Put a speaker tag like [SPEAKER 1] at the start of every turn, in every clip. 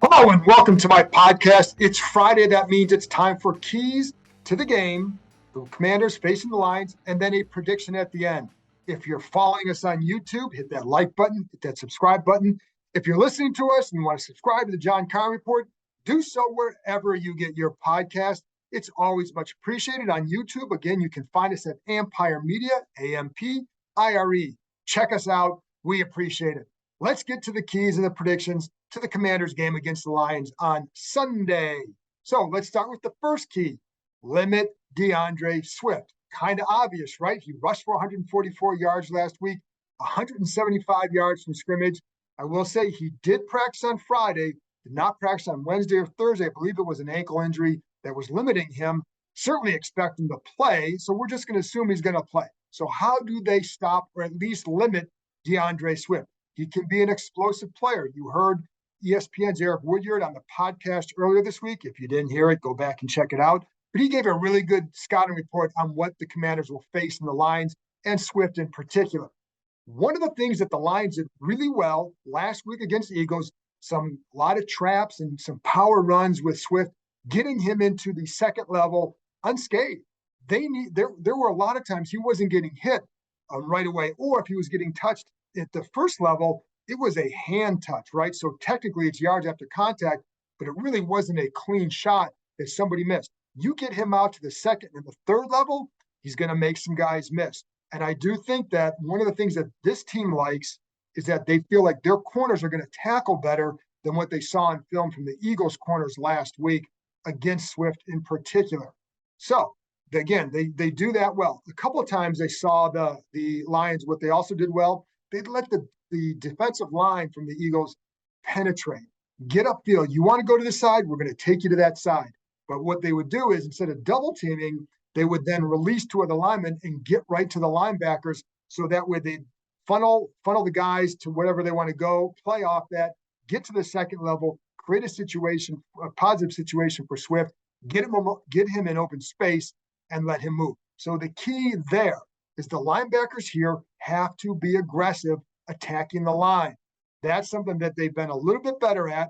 [SPEAKER 1] Hello and welcome to my podcast. It's Friday. That means it's time for keys to the game, the Commanders facing the Lions, and then a prediction at the end. If you're following us on YouTube, hit that like button, hit that subscribe button. If you're listening to us and you want to subscribe to the John Keim Report, do so wherever you get your podcast. It's always much appreciated on YouTube. Again, you can find us at Empire Media, AMPIRE. Check us out. We appreciate it. Let's get to the keys and the predictions to the Commanders game against the Lions on Sunday. So let's start with the first key. Limit Deandre Swift. Kind of obvious, right? He rushed for 144 yards last week, 175 yards from scrimmage. I will say he did practice on Friday, did not practice on Wednesday or Thursday. I believe it was an ankle injury that was limiting him. Certainly expect him to play, so we're just going to assume he's going to play. So how do they stop or at least limit Deandre Swift? He can be an explosive player. You heard ESPN's Eric Woodyard on the podcast earlier this week. If you didn't hear it, go back and check it out. But he gave a really good scouting report on what the Commanders will face in the Lions and Swift in particular. One of the things that the Lions did really well last week against the Eagles, a lot of traps and some power runs with Swift, getting him into the second level unscathed. There were a lot of times he wasn't getting hit right away, or if he was getting touched at the first level, it was a hand touch, right? So technically it's yards after contact, but it really wasn't a clean shot that somebody missed. You get him out to the second and the third level, he's going to make some guys miss. And I do think that one of the things that this team likes is that they feel like their corners are going to tackle better than what they saw in film from the Eagles corners last week against Swift in particular. So again, they do that well. A couple of times they saw the Lions, what they also did well, they'd let the defensive line from the Eagles penetrate, get upfield. You want to go to the side, we're going to take you to that side. But what they would do is instead of double teaming, they would then release two of the linemen and get right to the linebackers. So that way they funnel the guys to wherever they want to go, play off that, get to the second level, create a positive situation for Swift, get him in open space and let him move. So the key there is the linebackers here have to be aggressive attacking the line. That's something that they've been a little bit better at,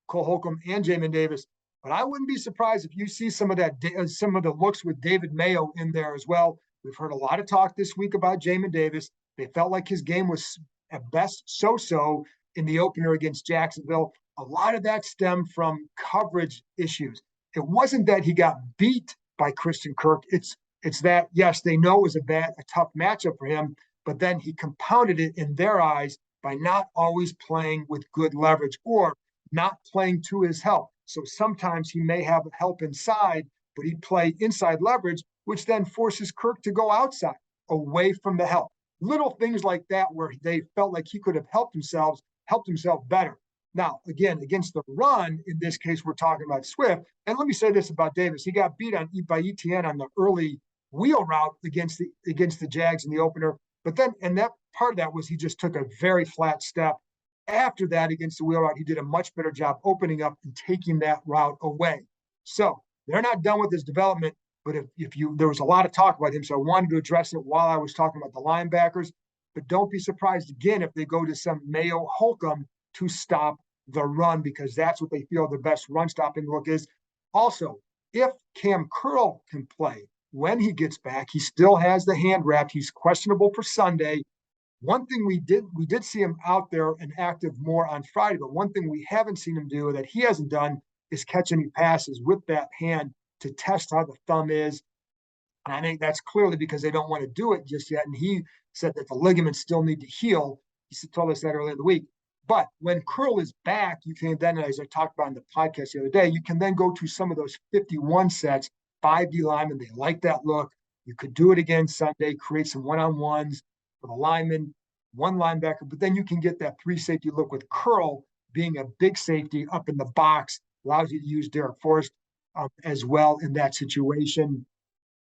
[SPEAKER 1] Cole Holcomb and Jamin Davis. But I wouldn't be surprised if you see some of the looks with David Mayo in there as well. We've heard a lot of talk this week about Jamin Davis. They felt like his game was at best so-so in the opener against Jacksonville. A lot of that stemmed from coverage issues. It wasn't that he got beat by Christian Kirk. It's that, yes, they know it was a tough matchup for him, but then he compounded it in their eyes by not always playing with good leverage or not playing to his help. So sometimes he may have help inside, but he'd play inside leverage, which then forces Kirk to go outside, away from the help. Little things like that where they felt like he could have helped himself better. Now, again, against the run, in this case, we're talking about Swift. And let me say this about Davis. He got beat by ETN on the early wheel route against the Jags in the opener. But then, and that part of that was he just took a very flat step. After that, against the wheel route, he did a much better job opening up and taking that route away. So they're not done with his development, but there was a lot of talk about him, so I wanted to address it while I was talking about the linebackers. But don't be surprised again if they go to some Mayo Holcomb to stop the run, because that's what they feel the best run stopping look is. Also, if Cam Curl can play when he gets back, he still has the hand wrap. He's questionable for Sunday. One thing we did see him out there and active more on Friday, but one thing we haven't seen him do that he hasn't done is catch any passes with that hand to test how the thumb is. And I think that's clearly because they don't want to do it just yet. And he said that the ligaments still need to heal. He told us that earlier in the week. But when Curl is back, you can then, as I talked about in the podcast the other day, you can then go to some of those 51 sets, 5D linemen. They like that look. You could do it again Sunday, create some one-on-ones for the lineman, one linebacker, but then you can get that three safety look with Curl being a big safety up in the box, allows you to use Derek Forrest as well in that situation.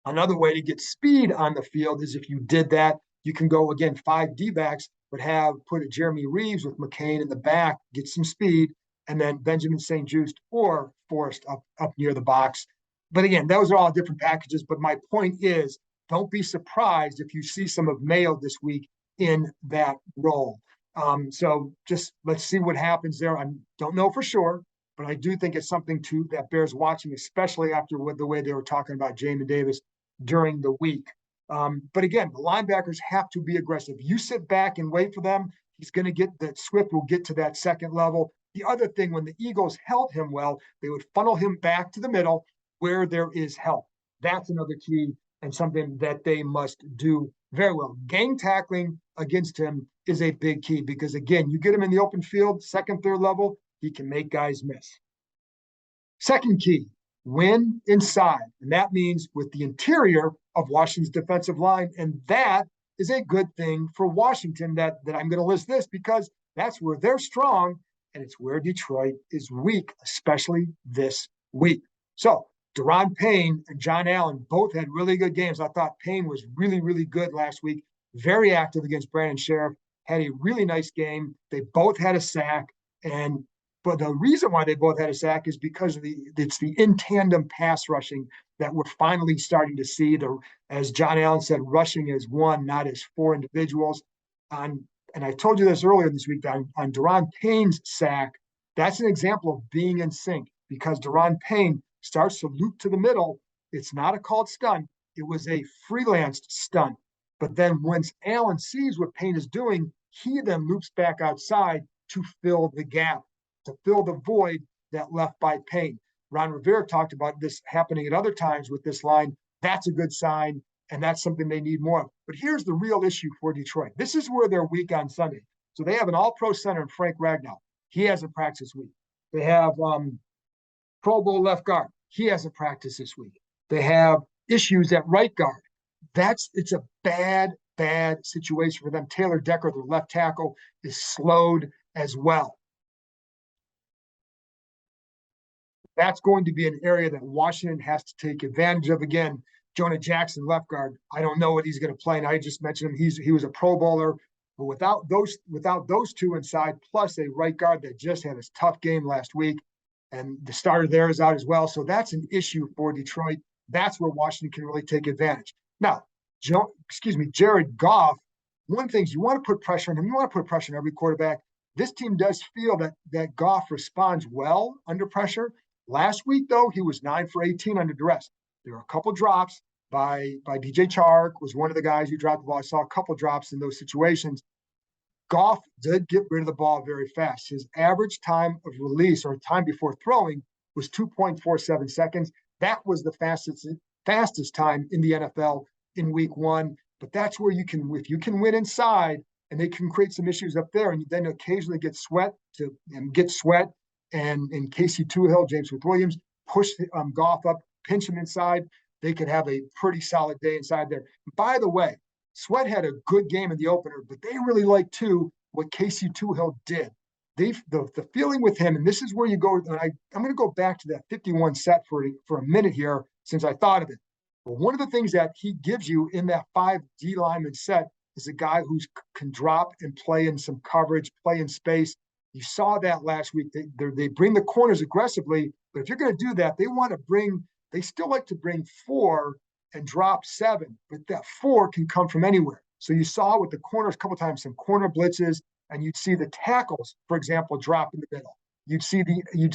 [SPEAKER 1] Another way to get speed on the field is if you did that, you can go again 5 D-backs, but put a Jeremy Reeves with McCain in the back, get some speed, and then Benjamin St-Juste or Forrest up near the box. But again, those are all different packages. But my point is, don't be surprised if you see some of Mayo this week in that role. So just let's see what happens there. I don't know for sure, but I do think it's something that bears watching, especially after the way they were talking about Jamin Davis during the week. But again, the linebackers have to be aggressive. You sit back and wait for them, he's going to get that. Swift will get to that second level. The other thing, when the Eagles held him well, they would funnel him back to the middle where there is help. That's another key and something that they must do very well. Gang tackling against him is a big key because, again, you get him in the open field, second, third level, he can make guys miss. Second key, win inside. And that means with the interior of Washington's defensive line. And that is a good thing for Washington that I'm going to list this because that's where they're strong and it's where Detroit is weak, especially this week. So Daron Payne and John Allen both had really good games. I thought Payne was really, really good last week, very active against Brandon Sheriff, had a really nice game. They both had a sack. But the reason why they both had a sack is because it's the in tandem pass rushing that we're finally starting to see. As John Allen said, rushing as one, not as four individuals. And I told you this earlier this week, on Daron Payne's sack, that's an example of being in sync because Daron Payne starts to loop to the middle. It's not a called stunt. It was a freelanced stunt. But then once Allen sees what Payne is doing, he then loops back outside to fill the gap, to fill the void that left by Payne. Ron Rivera talked about this happening at other times with this line. That's a good sign, and that's something they need more of. But here's the real issue for Detroit. This is where they're weak on Sunday. So they have an all-pro center in Frank Ragnow. He hasn't practiced this week. They have Pro Bowl left guard. He hasn't practiced this week. They have issues at right guard. It's a bad situation for them. Taylor Decker, their left tackle, is slowed as well. That's going to be an area that Washington has to take advantage of. Again, Jonah Jackson, left guard, I don't know what he's going to play. And I just mentioned him. He was a Pro Bowler. But without those two inside, plus a right guard that just had a tough game last week, and the starter there is out as well. So that's an issue for Detroit. That's where Washington can really take advantage. Now, Jared Goff, one thing is you want to put pressure on him. You want to put pressure on every quarterback. This team does feel that Goff responds well under pressure. Last week, though, he was 9 for 18 under duress. There were a couple drops by DJ Chark, was one of the guys who dropped the ball. I saw a couple drops in those situations. Goff did get rid of the ball very fast. His average time of release or time before throwing was 2.47 seconds. That was the fastest time in the NFL in week one. But that's where if you can win inside and they can create some issues up there and you then occasionally get sweat. And Casey Toohill, James Smith-Williams, push Goff up, pinch him inside. They could have a pretty solid day inside there. By the way, Sweat had a good game in the opener, but they really liked, too, what Casey Toohill did. The feeling with him, and this is where you go, and I'm going to go back to that 51 set for a minute here since I thought of it. But one of the things that he gives you in that 5 D lineman set is a guy who can drop and play in some coverage, play in space. You saw that last week. They bring the corners aggressively, but if you're going to do that, they still like to bring 4 and drop 7, but that 4 can come from anywhere. So you saw with the corners a couple of times some corner blitzes, and you'd see the tackles, for example, drop in the middle. You'd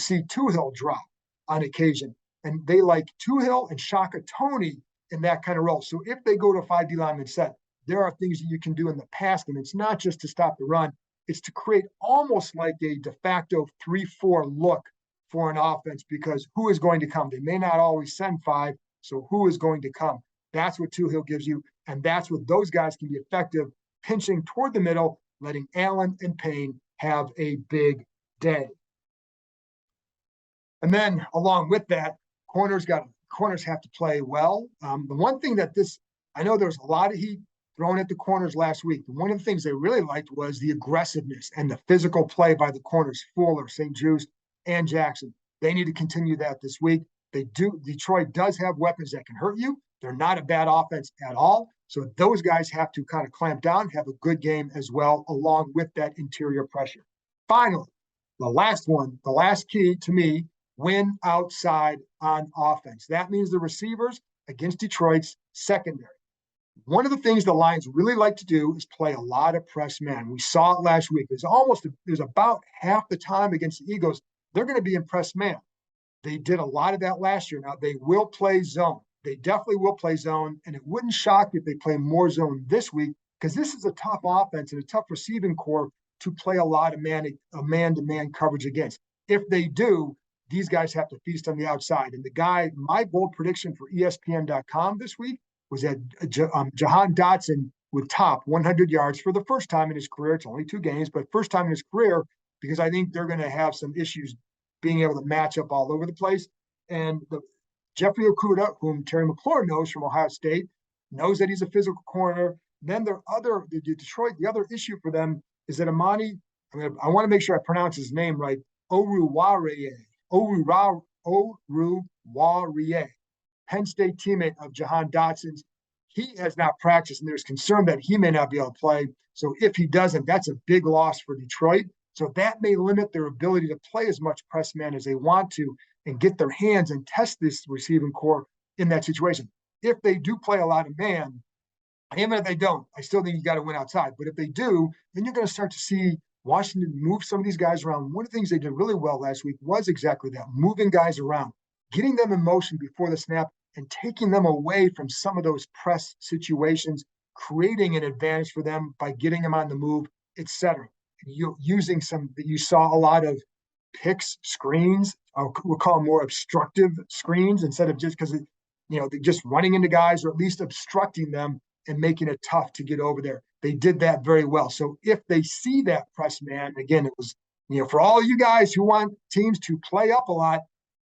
[SPEAKER 1] see Toohill drop on occasion, and they like Toohill and Shaka Toney in that kind of role. So if they go to a 5D lineman set, there are things that you can do in the past, and it's not just to stop the run. It's to create almost like a de facto 3-4 look for an offense because who is going to come? They may not always send 5, so who is going to come? That's what Toohill gives you, and that's what those guys can be effective, pinching toward the middle, letting Allen and Payne have a big day. And then along with that, corners have to play well. The one thing I know there was a lot of heat thrown at the corners last week. One of the things they really liked was the aggressiveness and the physical play by the corners, Fuller, St. Juste, and Jackson. They need to continue that this week. Detroit does have weapons that can hurt you. They're not a bad offense at all. So those guys have to kind of clamp down, have a good game as well, along with that interior pressure. Finally, the last key to me, win outside on offense. That means the receivers against Detroit's secondary. One of the things the Lions really like to do is play a lot of press man. We saw it last week. There's about half the time against the Eagles, they're going to be in press man. They did a lot of that last year. Now they will play zone. They definitely will play zone, and it wouldn't shock me if they play more zone this week because this is a tough offense and a tough receiving core to play a lot of man-to-man coverage against. If they do, these guys have to feast on the outside. And my bold prediction for ESPN.com this week was that Jahan Dotson would top 100 yards for the first time in his career. It's only 2 games, but first time in his career, because I think they're going to have some issues being able to match up all over the place. And Jeffrey Okudah, whom Terry McLaurin knows from Ohio State, knows that he's a physical corner. Then the other issue for them is that I want to make sure I pronounce his name right, Oruwariye, Penn State teammate of Jahan Dotson's. He has not practiced, and there's concern that he may not be able to play. So if he doesn't, that's a big loss for Detroit. So that may limit their ability to play as much press man as they want to and get their hands and test this receiving core in that situation. If they do play a lot of man, even if they don't, I still think you got to win outside. But if they do, then you're going to start to see Washington move some of these guys around. One of the things they did really well last week was exactly that, moving guys around, getting them in motion before the snap and taking them away from some of those press situations, creating an advantage for them by getting them on the move, etc. You saw a lot of picks, screens, we'll call them more obstructive screens instead of just because they're just running into guys or at least obstructing them and making it tough to get over there. They did that very well. So if they see that press man, again, it was, for all you guys who want teams to play up a lot,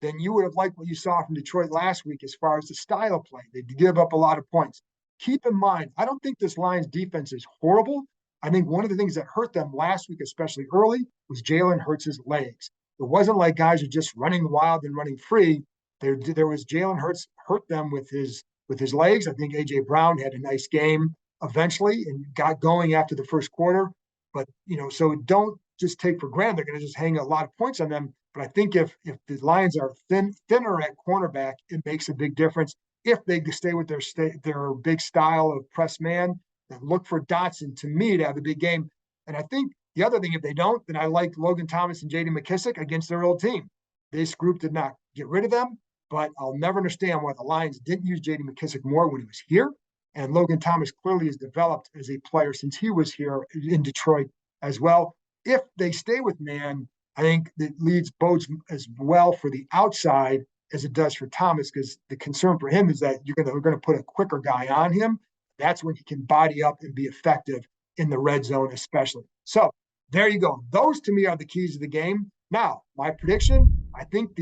[SPEAKER 1] then you would have liked what you saw from Detroit last week as far as the style of play. They give up a lot of points. Keep in mind, I don't think this Lions defense is horrible. I think one of the things that hurt them last week, especially early, was Jalen Hurts' legs. It wasn't like guys are just running wild and running free. There was Jalen Hurts hurt them with his legs. I think A.J. Brown had a nice game eventually and got going after the first quarter. But, so don't just take for granted they're going to just hang a lot of points on them. But I think if the Lions are thinner at cornerback, it makes a big difference. If they stay with their big style of press man, then look for Dotson, to me, to have a big game. And I think the other thing, if they don't, then I like Logan Thomas and J.D. McKissic against their old team. This group did not get rid of them, but I'll never understand why the Lions didn't use J.D. McKissic more when he was here. And Logan Thomas clearly has developed as a player since he was here in Detroit as well. If they stay with man, I think that bodes as well for the outside as it does for Thomas, because the concern for him is that we're going to put a quicker guy on him. That's when he can body up and be effective in the red zone, especially. So there you go. Those to me are the keys of the game. Now, my prediction, I think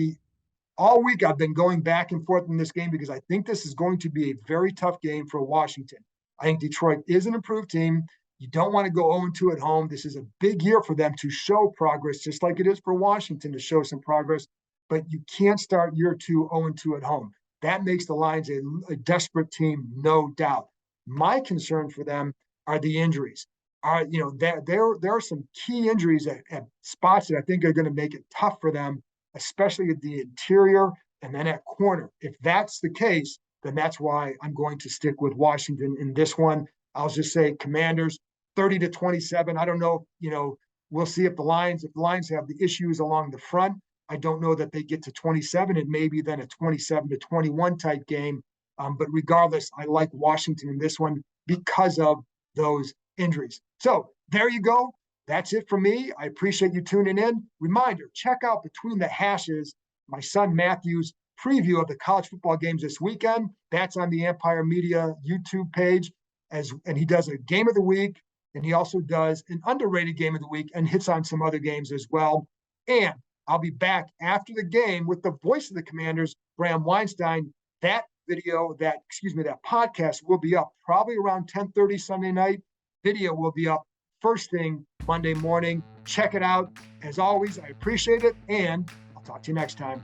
[SPEAKER 1] all week I've been going back and forth in this game because I think this is going to be a very tough game for Washington. I think Detroit is an improved team. You don't want to go 0-2 at home. This is a big year for them to show progress, just like it is for Washington to show some progress. But you can't start year 2 0-2 at home. That makes the Lions a desperate team, no doubt. My concern for them are the injuries. There are some key injuries at spots that I think are going to make it tough for them, especially at the interior and then at corner. If that's the case, then that's why I'm going to stick with Washington in this one. I'll just say Commanders 30-27. I don't know, we'll see if the Lions have the issues along the front. I don't know that they get to 27 and maybe then a 27-21 type game. But regardless, I like Washington in this one because of those injuries. So there you go. That's it for me. I appreciate you tuning in. Reminder, check out Between the Hashes, my son Matthew's preview of the college football games this weekend. That's on the Empire Media YouTube page. And he does a game of the week, and he also does an underrated game of the week and hits on some other games as well. And I'll be back after the game with the voice of the Commanders, Graham Weinstein. That podcast will be up probably around 10:30 Sunday night. Video will be up first thing Monday morning. Check it out. As always, I appreciate it, and I'll talk to you next time.